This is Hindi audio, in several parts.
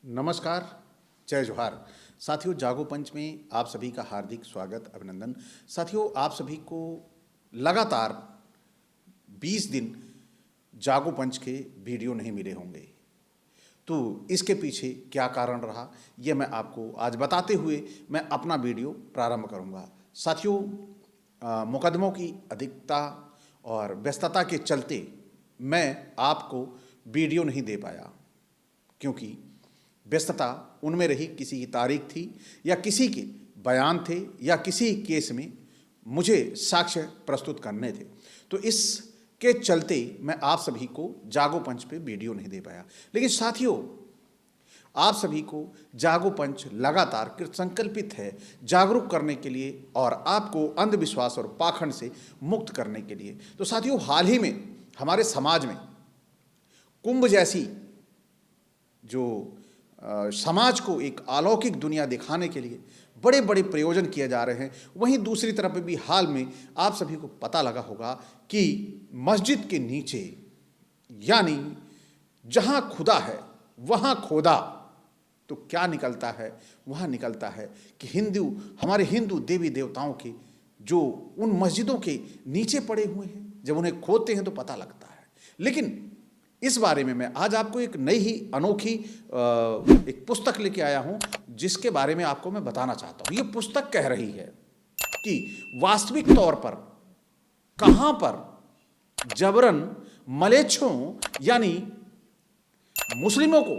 नमस्कार, जय जोहार। साथियों, जागो पंच में आप सभी का हार्दिक स्वागत, अभिनंदन। साथियों, आप सभी को लगातार 20 दिन जागो पंच के वीडियो नहीं मिले होंगे, तो इसके पीछे क्या कारण रहा, ये मैं आपको आज बताते हुए मैं अपना वीडियो प्रारंभ करूंगा। साथियों, मुकदमों की अधिकता और व्यस्तता के चलते मैं आपको वीडियो नहीं दे पाया, क्योंकि व्यस्तता उनमें रही, किसी की तारीख थी या किसी के बयान थे या किसी केस में मुझे साक्ष्य प्रस्तुत करने थे, तो इसके चलते मैं आप सभी को जागो पंच पे वीडियो नहीं दे पाया। लेकिन साथियों, आप सभी को जागो पंच लगातार कृतसंकल्पित है जागरूक करने के लिए और आपको अंधविश्वास और पाखंड से मुक्त करने के लिए। तो साथियों, हाल ही में हमारे समाज में कुंभ जैसी जो समाज को एक अलौकिक दुनिया दिखाने के लिए बड़े बड़े प्रयोजन किए जा रहे हैं, वहीं दूसरी तरफ भी हाल में आप सभी को पता लगा होगा कि मस्जिद के नीचे, यानी जहां खुदा है वहां खोदा, तो क्या निकलता है? वहां निकलता है कि हमारे हिंदू देवी देवताओं के जो उन मस्जिदों के नीचे पड़े हुए हैं, जब उन्हें खोदते हैं तो पता लगता है। लेकिन इस बारे में मैं आज आपको एक नई ही अनोखी एक पुस्तक लेके आया हूं, जिसके बारे में आपको मैं बताना चाहता हूं। ये पुस्तक कह रही है कि वास्तविक तौर पर कहां पर जबरन मलेच्छों यानी मुस्लिमों को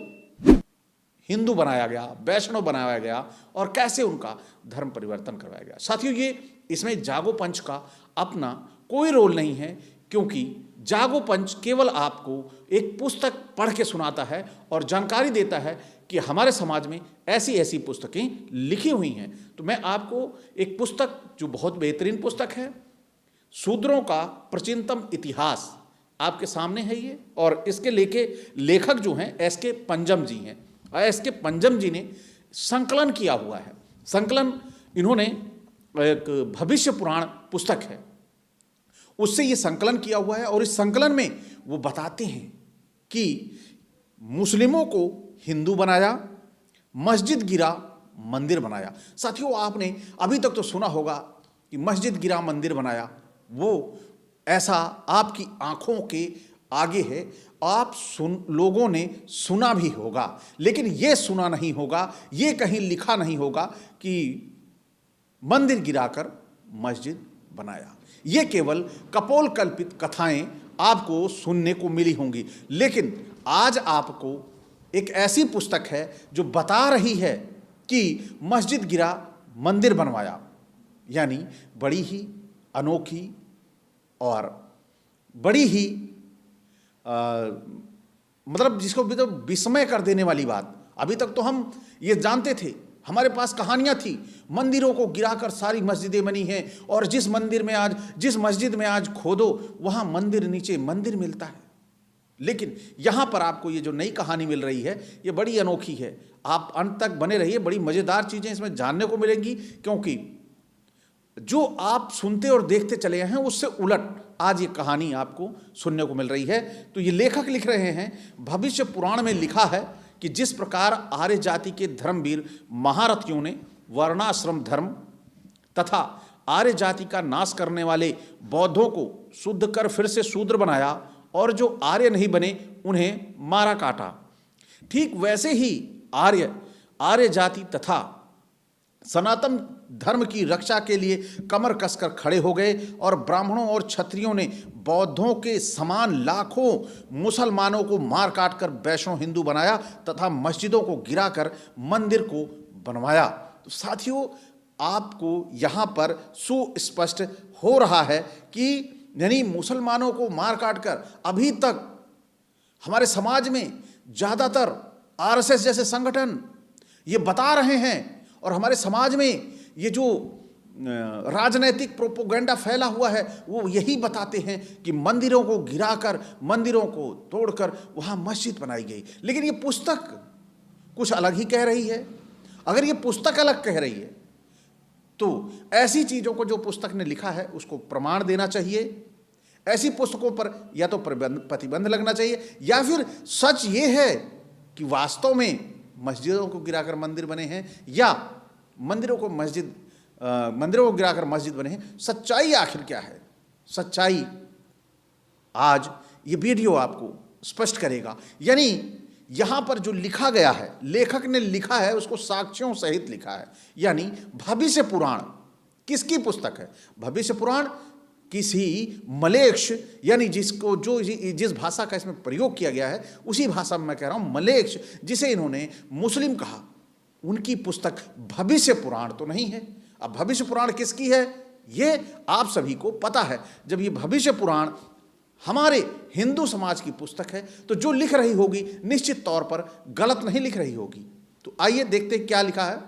हिंदू बनाया गया, वैष्णव बनाया गया और कैसे उनका धर्म परिवर्तन करवाया गया। साथियों, ये इसमें जागो पंच का अपना कोई रोल नहीं है, क्योंकि जागो पंच केवल आपको एक पुस्तक पढ़ के सुनाता है और जानकारी देता है कि हमारे समाज में ऐसी ऐसी पुस्तकें लिखी हुई हैं। तो मैं आपको एक पुस्तक, जो बहुत बेहतरीन पुस्तक है, शूद्रों का प्राचीनतम इतिहास, आपके सामने है ये, और इसके लेखक जो हैं एस.के. पंजम जी हैं। एस.के. पंजम जी ने संकलन किया हुआ है। संकलन इन्होंने एक भविष्य पुराण पुस्तक है, उससे ये संकलन किया हुआ है, और इस संकलन में वो बताते हैं कि मुस्लिमों को हिंदू बनाया, मस्जिद गिरा, मंदिर बनाया। साथियों, आपने अभी तक तो सुना होगा कि मस्जिद गिरा, मंदिर बनाया, वो ऐसा आपकी आंखों के आगे है, लोगों ने सुना भी होगा, लेकिन ये सुना नहीं होगा, ये कहीं लिखा नहीं होगा कि मंदिर गिराकर मस्जिद बनाया। ये केवल कपोल कल्पित कथाएं आपको सुनने को मिली होंगी। लेकिन आज आपको एक ऐसी पुस्तक है जो बता रही है कि मस्जिद गिरा, मंदिर बनवाया, यानी बड़ी ही अनोखी और बड़ी ही मतलब जिसको भी तो विस्मय कर देने वाली बात। अभी तक तो हम ये जानते थे, हमारे पास कहानियां थी, मंदिरों को गिराकर सारी मस्जिदें बनी हैं, और जिस मस्जिद में आज खोदो वहां मंदिर, नीचे मंदिर मिलता है। लेकिन यहां पर आपको ये जो नई कहानी मिल रही है, ये बड़ी अनोखी है। आप अंत तक बने रहिए, बड़ी मजेदार चीजें इसमें जानने को मिलेंगी, क्योंकि जो आप सुनते और देखते चले हैं उससे उलट आज ये कहानी आपको सुनने को मिल रही है। तो ये लेखक लिख रहे हैं, भविष्य पुराण में लिखा है कि जिस प्रकार आर्य जाति के धर्मवीर महारथियों ने वर्णाश्रम धर्म तथा आर्य जाति का नाश करने वाले बौद्धों को शुद्ध कर फिर से शूद्र बनाया, और जो आर्य नहीं बने उन्हें मारा काटा, ठीक वैसे ही आर्य जाति तथा सनातन धर्म की रक्षा के लिए कमर कसकर खड़े हो गए, और ब्राह्मणों और क्षत्रियों ने बौद्धों के समान लाखों मुसलमानों को मार काट कर वैष्णव हिंदू बनाया तथा मस्जिदों को गिराकर मंदिर को बनवाया। तो साथियों, आपको यहाँ पर सुस्पष्ट हो रहा है कि यानी मुसलमानों को मार काट कर अभी तक हमारे समाज में ज़्यादातर आरएसएस जैसे संगठन ये बता रहे हैं, और हमारे समाज में ये जो राजनैतिक प्रोपोगंडा फैला हुआ है वो यही बताते हैं कि मंदिरों को गिराकर, मंदिरों को तोड़कर वहाँ मस्जिद बनाई गई। लेकिन ये पुस्तक कुछ अलग ही कह रही है। अगर ये पुस्तक अलग कह रही है तो ऐसी चीज़ों को जो पुस्तक ने लिखा है उसको प्रमाण देना चाहिए। ऐसी पुस्तकों पर या तो प्रतिबंध लगना चाहिए, या फिर सच ये है कि वास्तव में मस्जिदों को गिराकर मंदिर बने हैं या मंदिरों को गिराकर मस्जिद बने हैं? सच्चाई आखिर क्या है? सच्चाई आज ये वीडियो आपको स्पष्ट करेगा। यानी यहां पर जो लिखा गया है, लेखक ने लिखा है, उसको साक्ष्यों सहित लिखा है। यानी भविष्य पुराण किसकी पुस्तक है? भविष्य पुराण किसी मलेच्छ, यानी जिस भाषा का इसमें प्रयोग किया गया है उसी भाषा में मैं कह रहा हूं, मलेच्छ, जिसे इन्होंने मुस्लिम कहा, उनकी पुस्तक भविष्य पुराण तो नहीं है। अब भविष्य पुराण किसकी है ये आप सभी को पता है। जब ये भविष्य पुराण हमारे हिंदू समाज की पुस्तक है तो जो लिख रही होगी निश्चित तौर पर गलत नहीं लिख रही होगी। तो आइए देखते क्या लिखा है।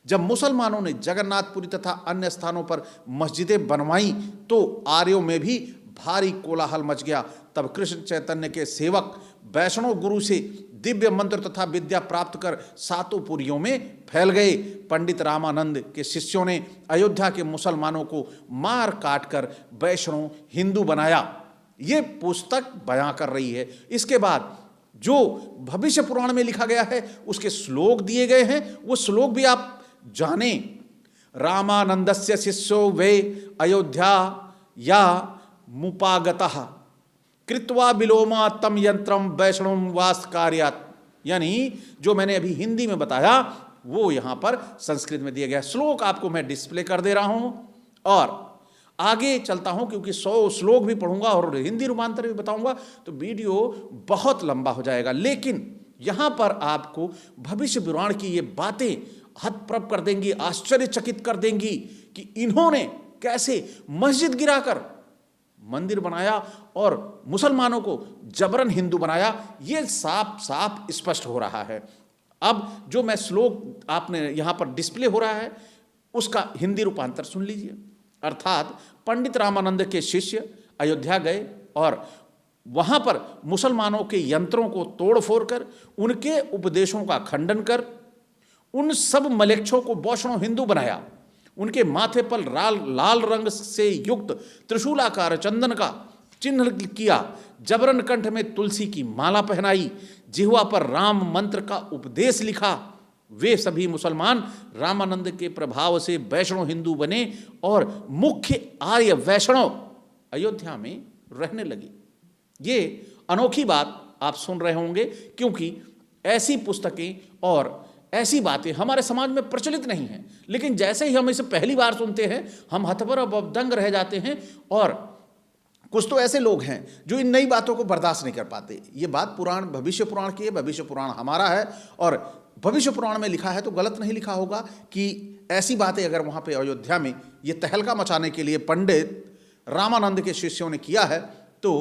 जब मुसलमानों ने जगन्नाथपुरी तथा अन्य स्थानों पर मस्जिदें बनवाई तो आर्यों में भी भारी कोलाहल मच गया। तब कृष्ण चैतन्य के सेवक वैष्णव गुरु से दिव्य मंत्र तथा विद्या प्राप्त कर सातों पुरियों में फैल गए। पंडित रामानंद के शिष्यों ने अयोध्या के मुसलमानों को मार काट कर वैष्णव हिंदू बनाया। ये पुस्तक बयां कर रही है। इसके बाद जो भविष्य पुराण में लिखा गया है उसके श्लोक दिए गए हैं, वो श्लोक भी आप जाने। रामानंदस्य शिष्यो वे अयोध्या या मुपागतः कृत्वा विलोमा तम यंत्रम वैष्णव वास कार्यात। यानी जो मैंने अभी हिंदी में बताया वो यहां पर संस्कृत में दिया गया। श्लोक आपको मैं डिस्प्ले कर दे रहा हूं और आगे चलता हूं, क्योंकि 100 श्लोक भी पढ़ूंगा और हिंदी रूपांतर भी बताऊंगा तो वीडियो बहुत लंबा हो जाएगा। लेकिन यहां पर आपको भविष्य पुराण की ये बातें हतप्रभ कर देंगी, आश्चर्यचकित कर देंगी कि इन्होंने कैसे मस्जिद गिराकर मंदिर बनाया और मुसलमानों को जबरन हिंदू बनाया। ये साफ साफ स्पष्ट हो रहा है। अब जो मैं श्लोक आपने यहां पर डिस्प्ले हो रहा है उसका हिंदी रूपांतर सुन लीजिए। अर्थात पंडित रामानंद के शिष्य अयोध्या गए और वहां पर मुसलमानों के यंत्रों को तोड़ फोड़ कर, उनके उपदेशों का खंडन कर, उन सब मलेच्छों को वैष्णव हिंदू बनाया। उनके माथे पर लाल रंग से युक्त त्रिशूलाकार चंदन का चिन्ह किया, जबरन कंठ में तुलसी की माला पहनाई, जिह्वा पर राम मंत्र का उपदेश लिखा। वे सभी मुसलमान रामानंद के प्रभाव से वैष्णव हिंदू बने और मुख्य आर्य वैष्णव अयोध्या में रहने लगे। ये अनोखी बात आप सुन रहे होंगे, क्योंकि ऐसी पुस्तकें और ऐसी बातें हमारे समाज में प्रचलित नहीं हैं। लेकिन जैसे ही हम इसे पहली बार सुनते हैं हम हतभर और दंग रह जाते हैं। और कुछ तो ऐसे लोग हैं जो इन नई बातों को बर्दाश्त नहीं कर पाते। ये बात पुराण भविष्य पुराण की है, भविष्य पुराण हमारा है और भविष्य पुराण में लिखा है तो गलत नहीं लिखा होगा कि ऐसी बातें अगर वहाँ पे अयोध्या में ये तहलका मचाने के लिए पंडित रामानंद के शिष्यों ने किया है तो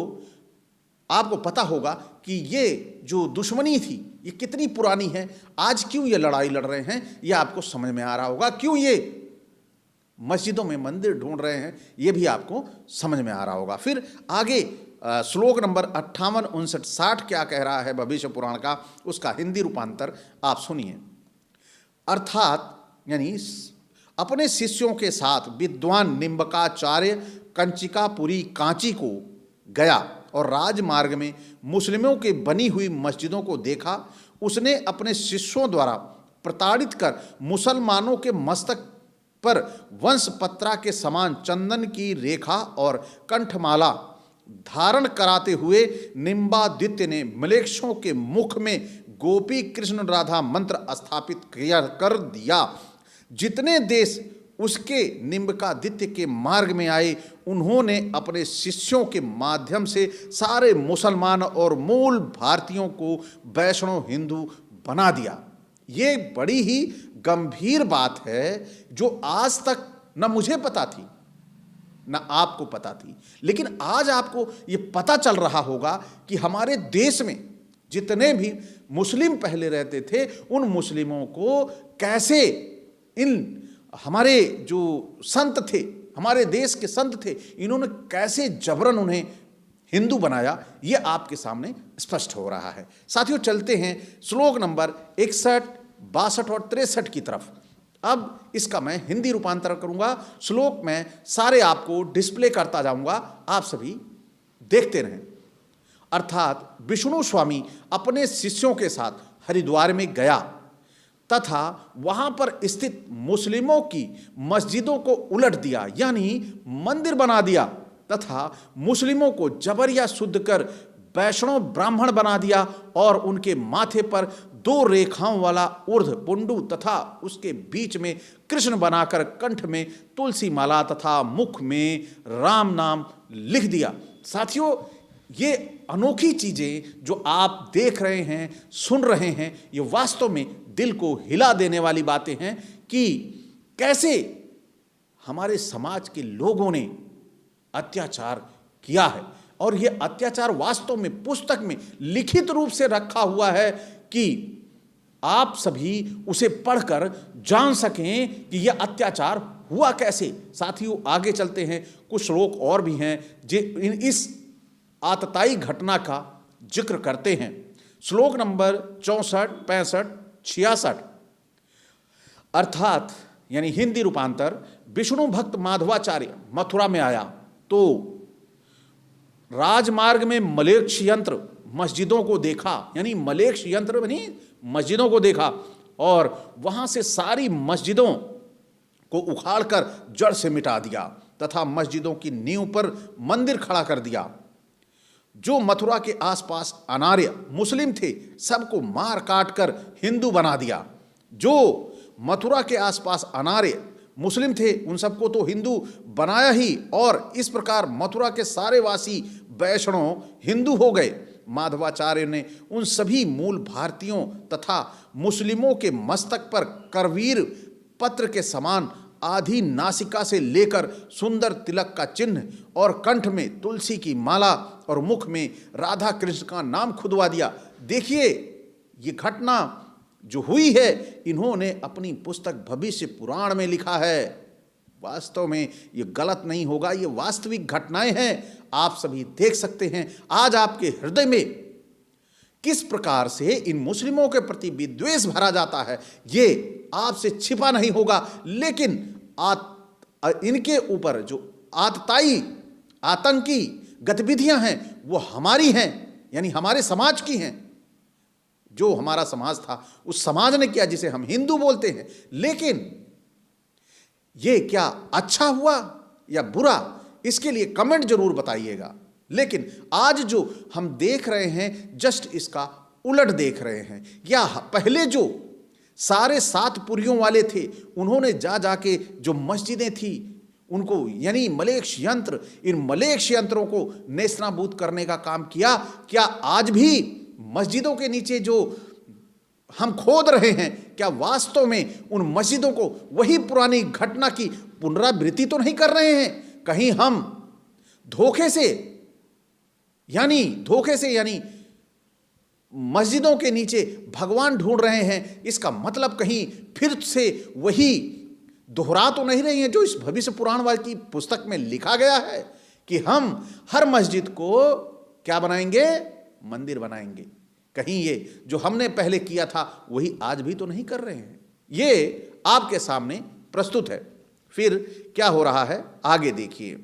आपको पता होगा कि ये जो दुश्मनी थी ये कितनी पुरानी है। आज क्यों ये लड़ाई लड़ रहे हैं ये आपको समझ में आ रहा होगा। क्यों ये मस्जिदों में मंदिर ढूंढ रहे हैं ये भी आपको समझ में आ रहा होगा। फिर आगे श्लोक नंबर 58, 59, 60 क्या कह रहा है भविष्य पुराण का, उसका हिंदी रूपांतर आप सुनिए। अर्थात यानी अपने शिष्यों के साथ विद्वान निम्बकाचार्य कंचिकापुरी कांची को गया और राजमार्ग में मुस्लिमों के बनी हुई मस्जिदों को देखा। उसने अपने शिष्यों द्वारा प्रताड़ित कर मुसलमानों के मस्तक पर वंशपत्रा के समान चंदन की रेखा और कंठमाला धारण कराते हुए निम्बादित्य ने मलेच्छों के मुख में गोपी कृष्ण राधा मंत्र स्थापित कर दिया। जितने देश उसके निम्बकादित्य के मार्ग में आए उन्होंने अपने शिष्यों के माध्यम से सारे मुसलमान और मूल भारतीयों को वैष्णव हिंदू बना दिया। ये बड़ी ही गंभीर बात है जो आज तक न मुझे पता थी न आपको पता थी, लेकिन आज आपको ये पता चल रहा होगा कि हमारे देश में जितने भी मुस्लिम पहले रहते थे उन मुस्लिमों को कैसे इन हमारे जो संत थे, हमारे देश के संत थे, इन्होंने कैसे जबरन उन्हें हिंदू बनाया, ये आपके सामने स्पष्ट हो रहा है। साथियों चलते हैं श्लोक नंबर 61, 62 और 63 की तरफ। अब इसका मैं हिंदी रूपांतर करूंगा, श्लोक में सारे आपको डिस्प्ले करता जाऊंगा, आप सभी देखते रहें। अर्थात विष्णु स्वामी अपने शिष्यों के साथ हरिद्वार में गया तथा वहां पर स्थित मुस्लिमों की मस्जिदों को उलट दिया, यानी मंदिर बना दिया, तथा मुस्लिमों को जबरिया शुद्ध कर वैष्णव ब्राह्मण बना दिया और उनके माथे पर 2 रेखाओं वाला ऊर्ध्व पुंडू तथा उसके बीच में कृष्ण बनाकर कंठ में तुलसी माला तथा मुख में राम नाम लिख दिया। साथियों, ये अनोखी चीजें जो आप देख रहे हैं, सुन रहे हैं, ये वास्तव में दिल को हिला देने वाली बातें हैं कि कैसे हमारे समाज के लोगों ने अत्याचार किया है। और ये अत्याचार वास्तव में पुस्तक में लिखित रूप से रखा हुआ है कि आप सभी उसे पढ़कर जान सकें कि यह अत्याचार हुआ कैसे। साथियों, आगे चलते हैं, कुछ श्लोक और भी हैं जो इस आतताई घटना का जिक्र करते हैं। श्लोक नंबर 64, 65, 66 अर्थात यानी हिंदी रूपांतर, विष्णु भक्त माधवाचार्य मथुरा में आया तो राजमार्ग में मलेच्छ यंत्र मस्जिदों को देखा, यानी मलेच्छ यंत्र यानी मस्जिदों को देखा, और वहां से सारी मस्जिदों को उखाड़कर जड़ से मिटा दिया तथा मस्जिदों की नींव पर मंदिर खड़ा कर दिया। जो मथुरा के आसपास अनार्य मुस्लिम थे सबको मार काट कर हिंदू बना दिया। जो मथुरा के आसपास अनार्य मुस्लिम थे उन सबको तो हिंदू बनाया ही, और इस प्रकार मथुरा के सारे वासी वैष्णव हिंदू हो गए। माधवाचार्य ने उन सभी मूल भारतीयों तथा मुस्लिमों के मस्तक पर करवीर पत्र के समान आधी नासिका से लेकर सुंदर तिलक का चिन्ह और कंठ में तुलसी की माला और मुख में राधा कृष्ण का नाम खुदवा दिया। देखिए, ये घटना जो हुई है इन्होंने अपनी पुस्तक भविष्य पुराण में लिखा है। वास्तव में ये गलत नहीं होगा, ये वास्तविक घटनाएं हैं, आप सभी देख सकते हैं। आज आपके हृदय में किस प्रकार से इन मुस्लिमों के प्रति विद्वेष भरा जाता है ये आपसे छिपा नहीं होगा, लेकिन इनके ऊपर जो आतताई आतंकी गतिविधियां हैं वो हमारी हैं, यानी हमारे समाज की हैं। जो हमारा समाज था उस समाज ने किया जिसे हम हिंदू बोलते हैं। लेकिन ये क्या अच्छा हुआ या बुरा, इसके लिए कमेंट जरूर बताइएगा। लेकिन आज जो हम देख रहे हैं जस्ट इसका उलट देख रहे हैं। या पहले जो सारे 7 पुरियों वाले थे उन्होंने जाके जो मस्जिदें थी उनको यानी मलेच्छ यंत्र, इन मलेच्छ यंत्रों को नेस्तनाबूद करने का काम किया। क्या आज भी मस्जिदों के नीचे जो हम खोद रहे हैं क्या वास्तव में उन मस्जिदों को वही पुरानी घटना की पुनरावृत्ति तो नहीं कर रहे हैं? कहीं हम धोखे से यानी मस्जिदों के नीचे भगवान ढूंढ रहे हैं? इसका मतलब कहीं फिर से वही दोहरा तो नहीं रही है जो इस भविष्य पुराण वाली पुस्तक में लिखा गया है कि हम हर मस्जिद को क्या बनाएंगे? मंदिर बनाएंगे। कहीं ये जो हमने पहले किया था वही आज भी तो नहीं कर रहे हैं। ये आपके सामने प्रस्तुत है। फिर क्या हो रहा है आगे देखिए।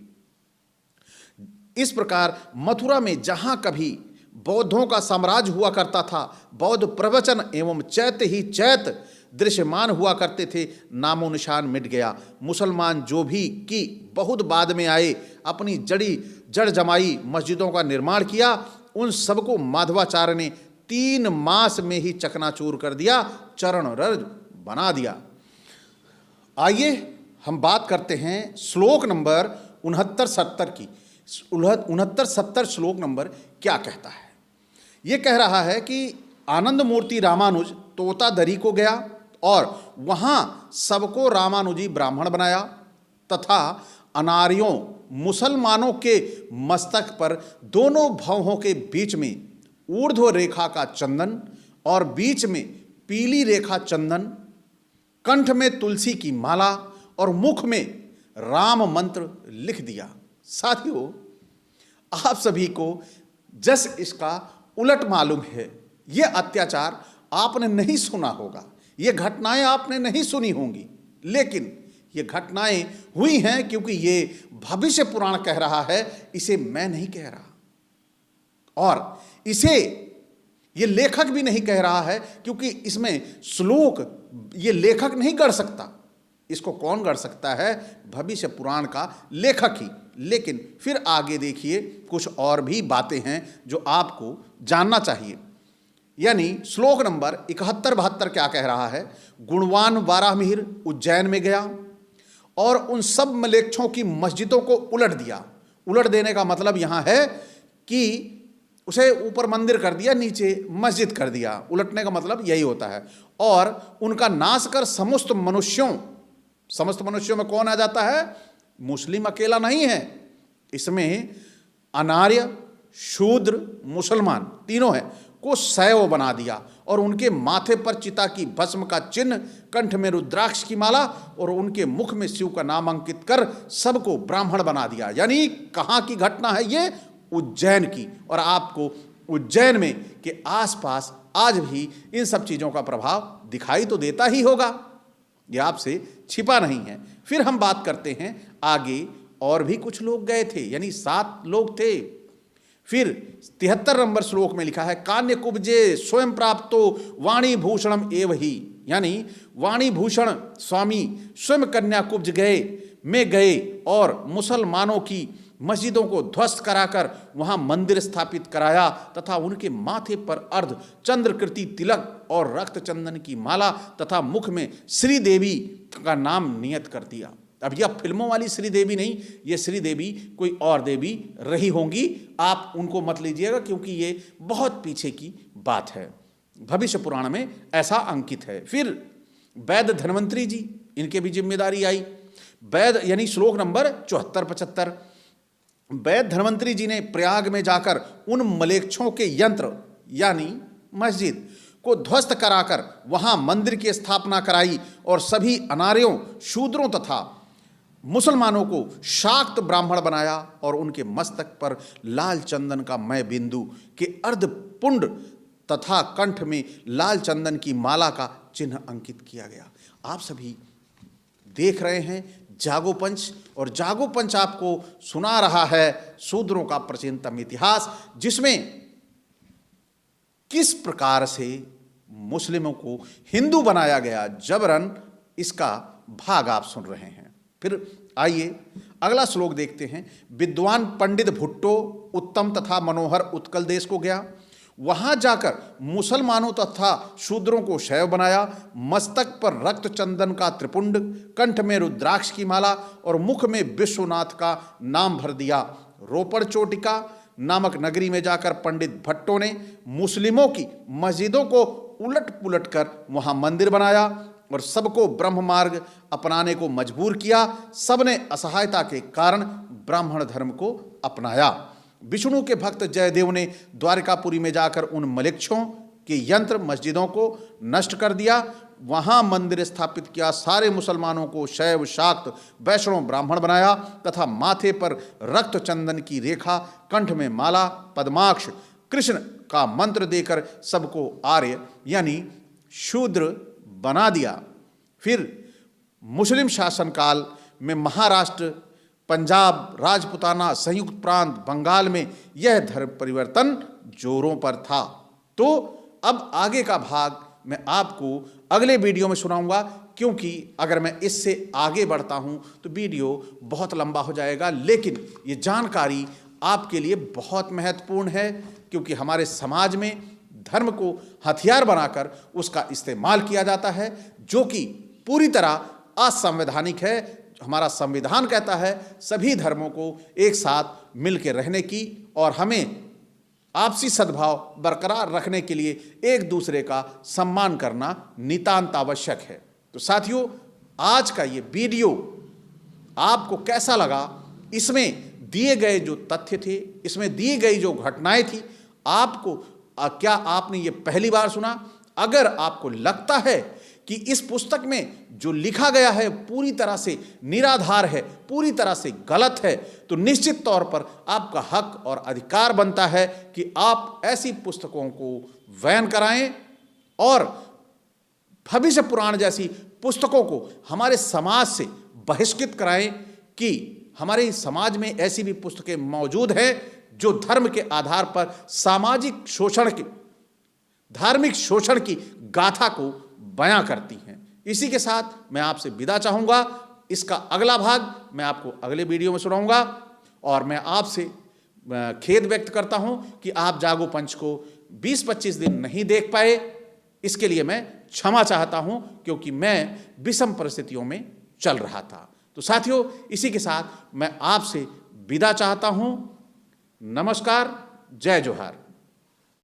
इस प्रकार मथुरा में जहां कभी बौद्धों का साम्राज्य हुआ करता था, बौद्ध प्रवचन एवं चैत्य ही चैत्य दृश्यमान हुआ करते थे, नामो निशान मिट गया। मुसलमान जो भी कि बहुत बाद में आए, अपनी जड़ जमाई मस्जिदों का निर्माण किया, उन सबको माधवाचार्य ने 3 मास में ही चकनाचूर कर दिया, चरण रज बना दिया। आइए हम बात करते हैं श्लोक नंबर 69-70 की। 69-70 श्लोक नंबर क्या कहता है? ये कह रहा है कि आनंद मूर्ति रामानुज तोतादरी को गया और वहाँ सबको रामानुजी ब्राह्मण बनाया तथा अनार्यों मुसलमानों के मस्तक पर दोनों भौहों के बीच में ऊर्ध्व रेखा का चंदन और बीच में पीली रेखा चंदन, कंठ में तुलसी की माला और मुख में राम मंत्र लिख दिया। साथियों, आप सभी को जस इसका उलट मालूम है। ये अत्याचार आपने नहीं सुना होगा, ये घटनाएं आपने नहीं सुनी होंगी, लेकिन ये घटनाएं हुई हैं क्योंकि ये भविष्य पुराण कह रहा है, इसे मैं नहीं कह रहा। और इसे ये लेखक भी नहीं कह रहा है, क्योंकि इसमें श्लोक ये लेखक नहीं गढ़ सकता। इसको कौन गढ़ सकता है? भविष्य पुराण का लेखक ही। लेकिन फिर आगे देखिए, कुछ और भी बातें हैं जो आपको जानना चाहिए। यानी श्लोक नंबर 71-72 क्या कह रहा है? गुणवान वाराहमिहिर उज्जैन में गया और उन सब मलेच्छों की मस्जिदों को उलट दिया। उलट देने का मतलब यहाँ है कि उसे ऊपर मंदिर कर दिया, नीचे मस्जिद कर दिया। उलटने का मतलब यही होता है। और उनका नाश कर समस्त मनुष्यों में कौन आ जाता है? मुस्लिम अकेला नहीं है, इसमें अनार्य, शूद्र, मुसलमान तीनों हैं को शैव बना दिया और उनके माथे पर चिता की भस्म का चिन्ह, कंठ में रुद्राक्ष की माला और उनके मुख में शिव का नाम अंकित कर सबको ब्राह्मण बना दिया। यानी कहाँ की घटना है ये? उज्जैन की। और आपको उज्जैन में के आसपास आज भी इन सब चीज़ों का प्रभाव दिखाई तो देता ही होगा, ये आपसे छिपा नहीं है। फिर हम बात करते हैं आगे, और भी कुछ लोग गए थे, यानी 7 लोग थे। फिर 73 नंबर श्लोक में लिखा है, कान्य कुब्जे स्वयं प्राप्तो वाणी भूषणम एव ही। यानी वाणी भूषण स्वामी स्वयं कन्या कुब्ज गए और मुसलमानों की मस्जिदों को ध्वस्त कराकर वहां मंदिर स्थापित कराया तथा उनके माथे पर अर्ध चंद्रकृति तिलक और रक्त चंदन की माला तथा मुख में श्री देवी का नाम नियत कर दिया। अब यह फिल्मों वाली श्री देवी नहीं, ये श्री देवी कोई और देवी रही होंगी, आप उनको मत लीजिएगा, क्योंकि ये बहुत पीछे की बात है, भविष्य पुराण में ऐसा अंकित है। फिर वैद्य धन्वंतरी जी, इनके भी जिम्मेदारी आई। वैद्य यानी श्लोक नंबर 74-75, वैद्य धन्वंतरी जी ने प्रयाग में जाकर उन मलेच्छों के यंत्र यानी मस्जिद को ध्वस्त कराकर वहां मंदिर की स्थापना कराई और सभी अनार्यों, शूद्रों तथा मुसलमानों को शाक्त ब्राह्मण बनाया और उनके मस्तक पर लाल चंदन का मय बिंदु के अर्धपुंड तथा कंठ में लाल चंदन की माला का चिन्ह अंकित किया गया। आप सभी देख रहे हैं जागो पंच, और जागो पंच आपको सुना रहा है शूद्रों का प्राचीनतम इतिहास, जिसमें किस प्रकार से मुस्लिमों को हिंदू बनाया गया जबरन, इसका भाग आप सुन रहे हैं। फिर आइए अगला श्लोक देखते हैं। विद्वान पंडित भुट्टो उत्तम तथा मनोहर उत्कल देश को गया, वहां जाकर मुसलमानों तथा शूद्रों को शैव बनाया, मस्तक पर रक्त चंदन का त्रिपुंड, कंठ में रुद्राक्ष की माला और मुख में विश्वनाथ का नाम भर दिया। रोपड़ चोटिका नामक नगरी में जाकर पंडित भट्टो ने मुस्लिमों की मस्जिदों को उलट पुलट कर वहां मंदिर बनाया और सबको ब्रह्म मार्ग अपनाने को मजबूर किया। सबने असहायता के कारण ब्राह्मण धर्म को अपनाया। विष्णु के भक्त जयदेव ने द्वारकापुरी में जाकर उन मलेच्छों के यंत्र मस्जिदों को नष्ट कर दिया, वहां मंदिर स्थापित किया, सारे मुसलमानों को शैव, शाक्त, वैष्णव, ब्राह्मण बनाया तथा माथे पर रक्त चंदन की रेखा, कंठ में माला, पद्माक्ष, कृष्ण का मंत्र देकर सबको आर्य यानी शूद्र बना दिया। फिर मुस्लिम शासनकाल में महाराष्ट्र, पंजाब, राजपुताना, संयुक्त प्रांत, बंगाल में यह धर्म परिवर्तन जोरों पर था। तो अब आगे का भाग मैं आपको अगले वीडियो में सुनाऊंगा, क्योंकि अगर मैं इससे आगे बढ़ता हूं तो वीडियो बहुत लंबा हो जाएगा। लेकिन ये जानकारी आपके लिए बहुत महत्वपूर्ण है, क्योंकि हमारे समाज में धर्म को हथियार बनाकर उसका इस्तेमाल किया जाता है, जो कि पूरी तरह असंवैधानिक है। हमारा संविधान कहता है सभी धर्मों को एक साथ मिलकर रहने की, और हमें आपसी सद्भाव बरकरार रखने के लिए एक दूसरे का सम्मान करना नितांत आवश्यक है। तो साथियों, आज का ये वीडियो आपको कैसा लगा? इसमें दिए गए जो तथ्य थे, इसमें दी गई जो घटनाएं थी, आपको क्या आपने ये पहली बार सुना? अगर आपको लगता है कि इस पुस्तक में जो लिखा गया है पूरी तरह से निराधार है, पूरी तरह से गलत है, तो निश्चित तौर पर आपका हक और अधिकार बनता है कि आप ऐसी पुस्तकों को बैन कराएं और भविष्य पुराण जैसी पुस्तकों को हमारे समाज से बहिष्कृत कराएं, कि हमारे समाज में ऐसी भी पुस्तकें मौजूद हैं जो धर्म के आधार पर सामाजिक शोषण के धार्मिक शोषण की गाथा को बयां करती हैं। इसी के साथ मैं आपसे विदा चाहूँगा। इसका अगला भाग मैं आपको अगले वीडियो में सुनाऊंगा और मैं आपसे खेद व्यक्त करता हूं कि आप जागो पंच को 20-25 दिन नहीं देख पाए। इसके लिए मैं क्षमा चाहता हूं, क्योंकि मैं विषम परिस्थितियों में चल रहा था। तो साथियों, इसी के साथ मैं आपसे विदा चाहता हूं। नमस्कार, जय जोहार।